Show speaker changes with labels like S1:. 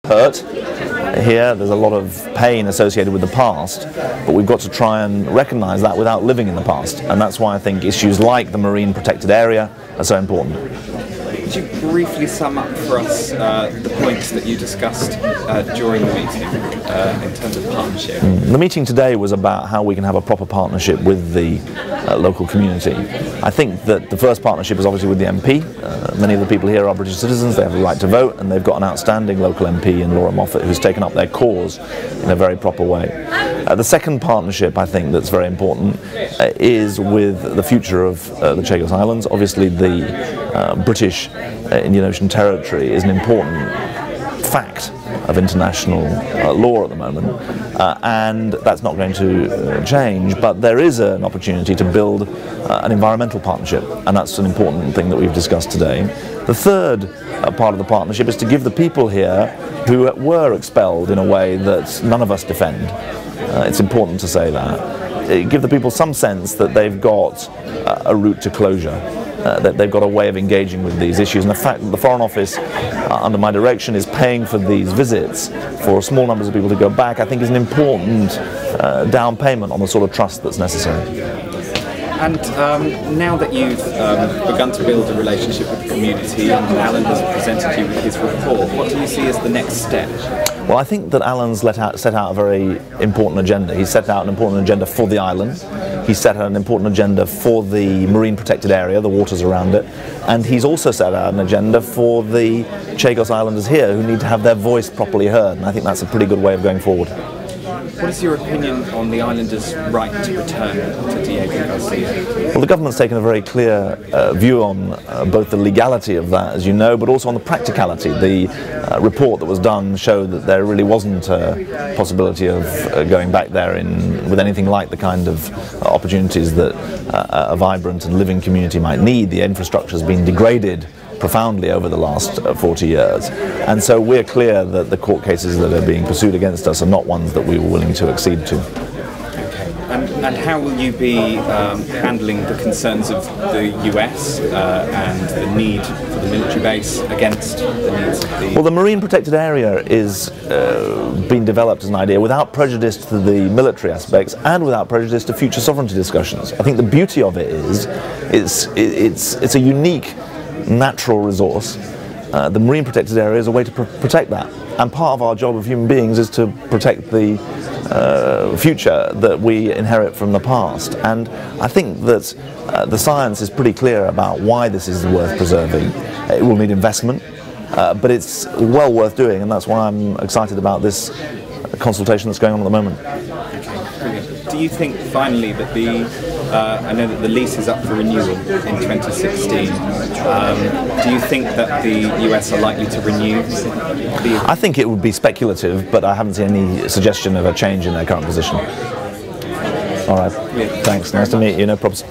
S1: hurt here, there's a lot of pain associated with the past, but we've got to try and recognise that without living in the past, and that's why I think issues like the marine protected area are so important.
S2: Could you briefly sum up for us the points that you discussed during the meeting in terms of partnership?
S1: The meeting today was about how we can have a proper partnership with the local community. I think that the first partnership is obviously with the MP. Many of the people here are British citizens, they have the right to vote, and they've got an outstanding local MP in Laura Moffat who's taken up their cause in a very proper way. The second partnership I think that's very important is with the future of the Chagos Islands. Obviously the British Indian Ocean Territory is an important fact of international law at the moment, and that's not going to change, but there is an opportunity to build an environmental partnership, and that's an important thing that we've discussed today. The third part of the partnership is to give the people here who were expelled in a way that none of us defend. It's important to say that. Give the people some sense that they've got a route to closure, that they've got a way of engaging with these issues, and the fact that the Foreign Office under my direction is paying for these visits for small numbers of people to go back, I think is an important down payment on the sort of trust that's necessary.
S2: And now that you've begun to build a relationship with the community and Alan has presented you with his report, what do you see as the next step?
S1: Well, I think that Alan's set out a very important agenda. He set out an important agenda for the island. He set out an important agenda for the marine protected area, the waters around it, and he's also set out an agenda for the Chagos Islanders here who need to have their voice properly heard, and I think that's a pretty good way of going forward.
S2: What is your opinion on the islanders' right to return to Diego Garcia?
S1: Well, the government's taken a very clear view on both the legality of that, as you know, but also on the practicality. The report that was done showed that there really wasn't a possibility of going back there with anything like the kind of opportunities that a vibrant and living community might need. The infrastructure has been degraded profoundly over the last 40 years, and so we're clear that the court cases that are being pursued against us are not ones that we were willing to accede to.
S2: Okay. And how will you be handling the concerns of the US and the need for the military base against the needs of the...
S1: Well, the marine protected area is being developed as an idea without prejudice to the military aspects and without prejudice to future sovereignty discussions. I think the beauty of it is it's a unique natural resource. The marine protected area is a way to protect that, and part of our job of human beings is to protect the future that we inherit from the past, and I think that the science is pretty clear about why this is worth preserving. It will need investment, but it's well worth doing, and that's why I'm excited about this consultation that's going on at the moment.
S2: Okay, brilliant. Do you think finally that I know that the lease is up for renewal in 2016. Do you think that the US are likely to renew?
S1: I think it would be speculative, but I haven't seen any suggestion of a change in their current position. All right.
S2: Yeah.
S1: Thanks. Nice to meet you. No problems.